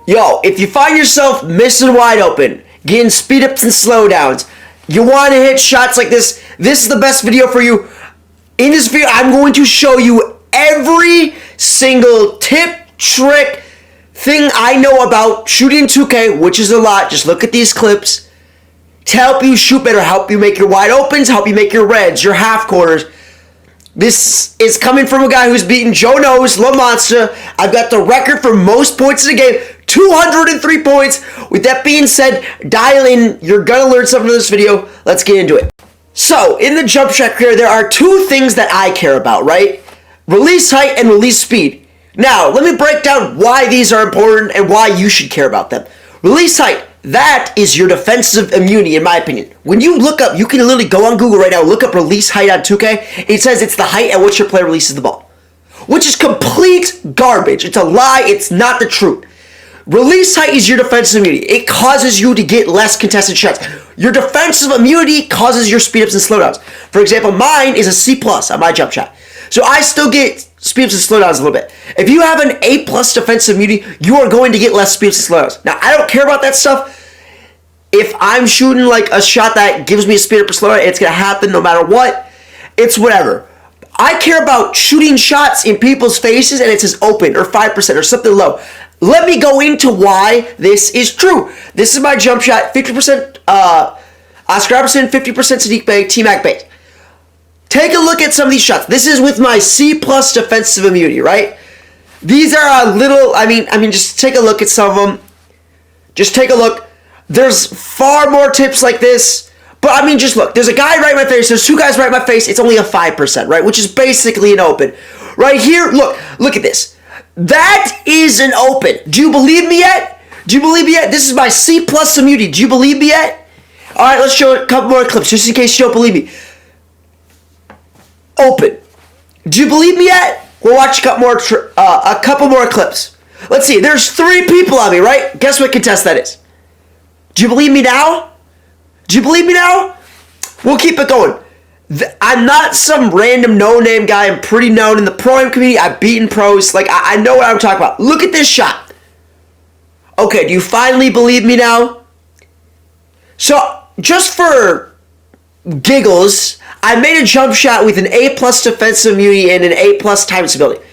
Yo, if you find yourself missing wide open, getting speed ups and slowdowns, you want to hit shots like this is the best video for you. In this video, I'm going to show you every single tip, trick, thing I know about shooting 2K, which is a lot. Just look at these clips to help you shoot better, help you make your wide opens, help you make your reds, your half quarters. This is coming from a guy who's beaten Joe Nose, La Monster. I've got the record for most points in a game, 203 points. With that being said, dial in. You're going to learn something in this video. Let's get into it. So, in the jump shot career, there are two things that I care about, right? Release height and release speed. Now, let me break down why these are important and why you should care about them. Release height. That is your defensive immunity, in my opinion. When you look up, you can literally go on Google right now, look up release height on 2K. It says it's the height at which your player releases the ball, which is complete garbage. It's a lie. It's not the truth. Release height is your defensive immunity. It causes you to get less contested shots. Your defensive immunity causes your speed ups and slowdowns. For example, mine is a C+ on my jump shot. So I still get speed ups and slowdowns a little bit. If you have an A+ defensive immunity, you are going to get less speed ups and slowdowns. Now, I don't care about that stuff. If I'm shooting like a shot that gives me a speed up or slowdown, it's going to happen no matter what. It's whatever. I care about shooting shots in people's faces and it says open or 5% or something low. Let me go into why this is true. This is my jump shot, 50% Oscar Robertson, 50% Saddiq Bey, T-Mac Bey. Take a look at some of these shots. This is with my C+ defensive immunity, right? These are a little, I mean, just take a look at some of them. Just take a look. There's far more tips like this. But I mean, just look. There's a guy right in my face. There's two guys right in my face. It's only a 5%, right? Which is basically an open. Right here, look at this. That is an open. Do you believe me yet? Do you believe me yet? This is my C+ immunity. Do you believe me yet? All right, let's show a couple more clips just in case you don't believe me. Open. Do you believe me yet? We'll watch a couple more clips. Let's see. There's 3 people on me, right? Guess what contest that is? Do you believe me now? Do you believe me now? We'll keep it going. I'm not some random no-name guy. I'm pretty known in the pro-am community. I've beaten pros. Like, I know what I'm talking about. Look at this shot. Okay, do you finally believe me now? So, just for giggles, I made a jump shot with an A+ defensive immunity and an A+ time stability.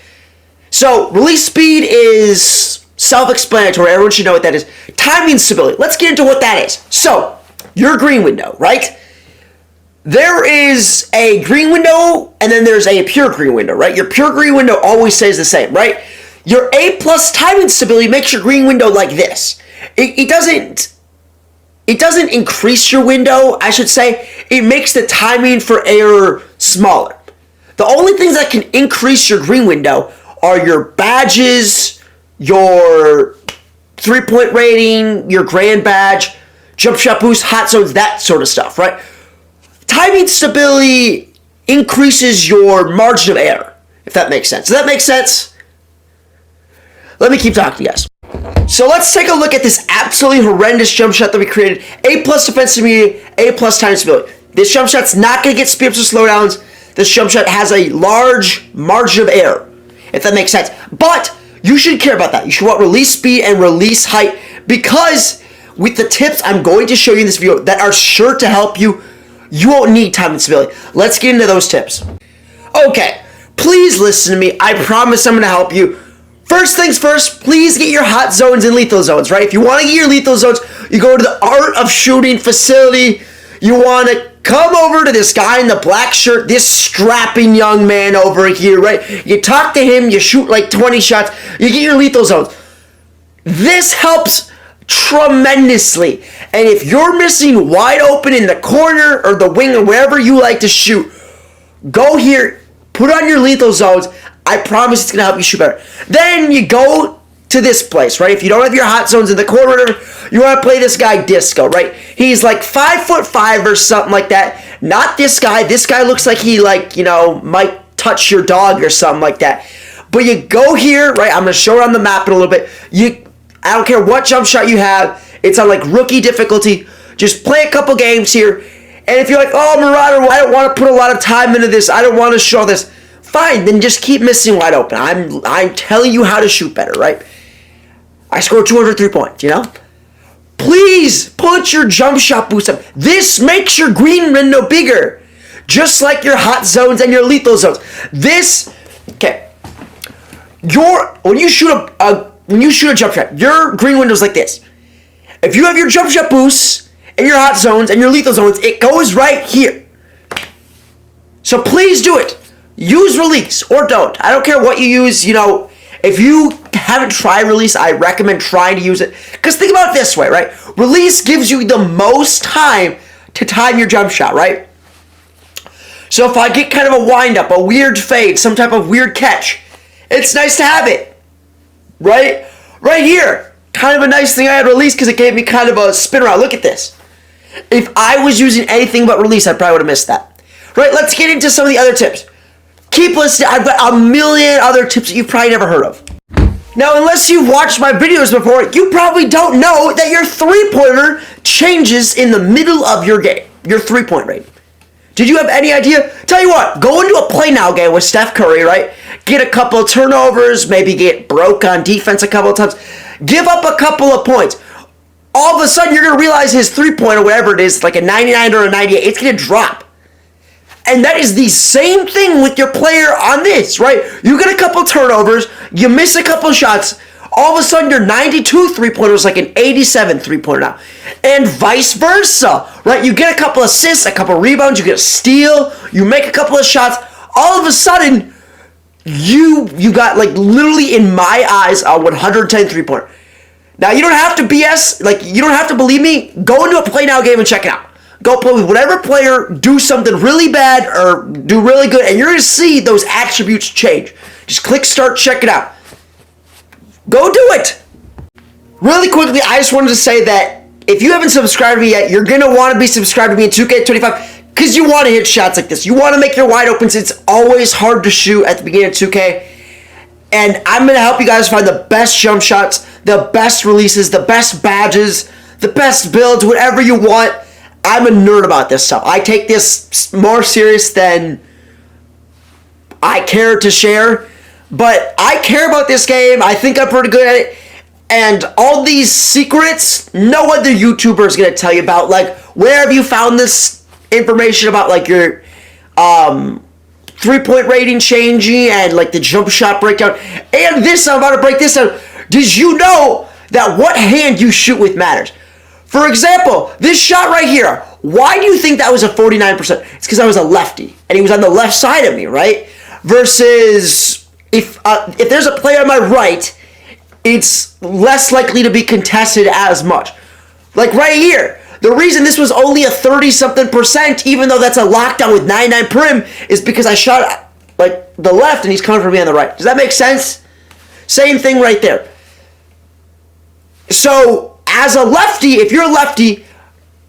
So, release speed is self-explanatory. Everyone should know what that is. Timing stability. Let's get into what that is. So, your green window, right? There is a green window, and then there's a pure green window, right? Your pure green window always stays the same, right? Your A+ timing stability makes your green window like this. It doesn't increase your window, I should say. It makes the timing for error smaller. The only things that can increase your green window are your badges, your 3-point rating, your grand badge, jump shot boost, hot zones, that sort of stuff, right? Timing stability increases your margin of error, if that makes sense. Does that make sense? Let me keep talking to you guys. So let's take a look at this absolutely horrendous jump shot that we created. A+ defensive immunity, A+ timing stability. This jump shot's not going to get speed ups or slowdowns. This jump shot has a large margin of error, if that makes sense. But you should care about that. You should want release speed and release height, because with the tips I'm going to show you in this video that are sure to help you, you won't need timing stability. Let's get into those tips. Okay, please listen to me. I promise I'm going to help you. First things first, please get your hot zones and lethal zones, right? If you want to get your lethal zones, you go to the Art of Shooting facility. You want to come over to this guy in the black shirt, this strapping young man over here, right? You talk to him, you shoot like 20 shots, you get your lethal zones. This helps tremendously. And if you're missing wide open in the corner or the wing or wherever you like to shoot, go here, put on your lethal zones. I promise it's going to help you shoot better. Then you go to this place, right? If you don't have your hot zones in the corner, you want to play this guy Disco, right? He's like 5'5" or something like that. Not this guy. This guy looks like he might touch your dog or something like that. But you go here, right? I'm going to show it on the map in a little bit. I don't care what jump shot you have. It's on like rookie difficulty. Just play a couple games here. And if you're like, oh, Marauder, I don't want to put a lot of time into this. I don't want to show this. Fine, then just keep missing wide open. I'm telling you how to shoot better, right? I scored 203 points, you know? Please put your jump shot boost up. This makes your green window bigger. Just like your hot zones and your lethal zones. Okay. When you shoot a jump shot, your green window's like this. If you have your jump shot boosts and your hot zones and your lethal zones, it goes right here. So please do it. Use release or don't. I don't care what you use, you know. If you haven't tried release, I recommend trying to use it. Because think about it this way, right? Release gives you the most time to time your jump shot, right? So if I get kind of a wind-up, a weird fade, some type of weird catch, it's nice to have it, right? Right here, kind of a nice thing I had release because it gave me kind of a spin around. Look at this. If I was using anything but release, I probably would have missed that. Right, let's get into some of the other tips. Keep listening. I've got a million other tips that you've probably never heard of. Now, unless you've watched my videos before, you probably don't know that your three-pointer changes in the middle of your game. Your three-point rate. Did you have any idea? Tell you what, go into a play now game with Steph Curry, right? Get a couple of turnovers, maybe get broke on defense a couple of times. Give up a couple of points. All of a sudden, you're going to realize his three-pointer, whatever it is, like a 99 or a 98, it's going to drop. And that is the same thing with your player on this, right? You get a couple turnovers, you miss a couple shots, all of a sudden your 92 three-pointer is like an 87 three-pointer now. And vice versa, right? You get a couple assists, a couple rebounds, you get a steal, you make a couple of shots, all of a sudden, you got like literally in my eyes a 110 three-pointer. Now you don't have to BS, like you don't have to believe me, go into a play now game and check it out. Go play with whatever player, do something really bad or do really good, and you're going to see those attributes change. Just click start, check it out. Go do it. Really quickly, I just wanted to say that if you haven't subscribed to me yet, you're going to want to be subscribed to me in 2K25 because you want to hit shots like this. You want to make your wide opens. It's always hard to shoot at the beginning of 2K. And I'm going to help you guys find the best jump shots, the best releases, the best badges, the best builds, whatever you want. I'm a nerd about this stuff. I take this more serious than I care to share. But I care about this game. I think I'm pretty good at it. And all these secrets, no other YouTuber is going to tell you about. Like, where have you found this information about, like, your three-point rating changing and, like, the jump shot breakdown? And this, I'm about to break this down. Did you know that what hand you shoot with matters? For example, this shot right here, why do you think that was a 49%? It's because I was a lefty, and he was on the left side of me, right? Versus, if there's a player on my right, it's less likely to be contested as much. Like right here, the reason this was only a 30-something%, even though that's a lockdown with 99 prim, is because I shot like the left, and he's coming from me on the right. Does that make sense? Same thing right there. So, as a lefty, if you're a lefty,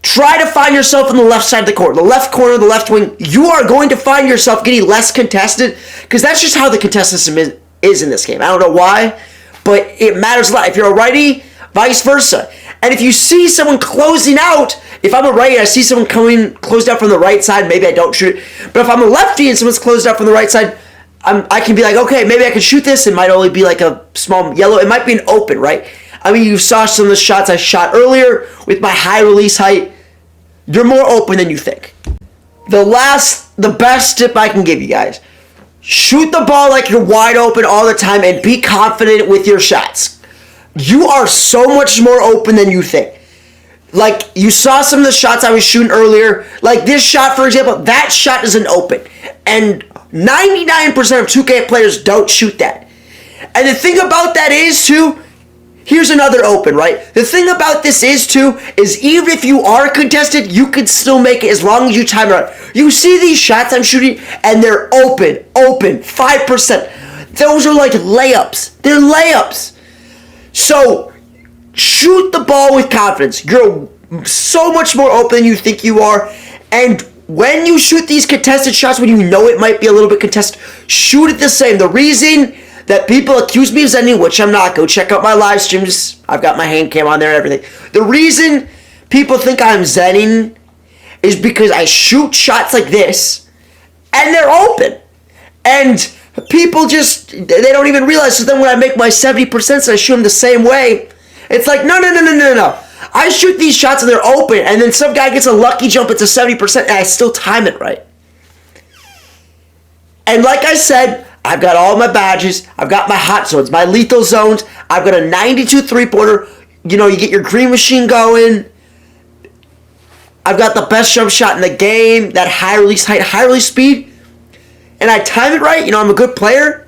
try to find yourself on the left side of the court, the left corner, the left wing. You are going to find yourself getting less contested because that's just how the contested system is in this game. I don't know why, but it matters a lot. If you're a righty, vice versa. And if you see someone closing out, if I'm a righty, I see someone coming closed out from the right side, maybe I don't shoot it. But if I'm a lefty and someone's closed out from the right side, I can be like, okay, maybe I can shoot this. It might only be like a small yellow. It might be an open, right? I mean, you saw some of the shots I shot earlier with my high release height. You're more open than you think. The best tip I can give you guys. Shoot the ball like you're wide open all the time and be confident with your shots. You are so much more open than you think. Like, you saw some of the shots I was shooting earlier. Like this shot, for example, that shot isn't open. And 99% of 2K players don't shoot that. And the thing about that is, too, here's another open, right? The thing about this is, too, is even if you are contested, you can still make it as long as you time it out. You see these shots I'm shooting, and they're open, 5%. Those are like layups. They're layups. So, shoot the ball with confidence. You're so much more open than you think you are. And when you shoot these contested shots, when you know it might be a little bit contested, shoot it the same. The reason that people accuse me of zenning, which I'm not, go check out my live streams. I've got my hand cam on there and everything. The reason people think I'm zenning is because I shoot shots like this, and they're open. And People just, they don't even realize. So then when I make my 70%, I shoot them the same way. It's like, no. I shoot these shots and they're open, and then some guy gets a lucky jump, it's a 70%, and I still time it right. And like I said, I've got all my badges. I've got my hot zones, my lethal zones. I've got a 92 three-pointer. You know, you get your green machine going. I've got the best jump shot in the game, that high release height, high release speed. And I time it right. You know, I'm a good player.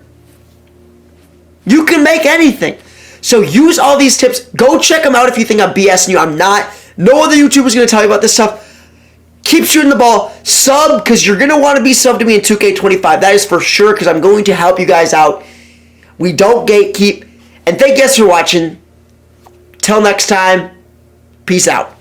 You can make anything. So use all these tips. Go check them out if you think I'm BSing you. I'm not. No other YouTuber is going to tell you about this stuff. Keep shooting the ball. Sub, because you're going to want to be subbed to me in 2K25. That is for sure, because I'm going to help you guys out. We don't gatekeep. And thank you guys for watching. Till next time, peace out.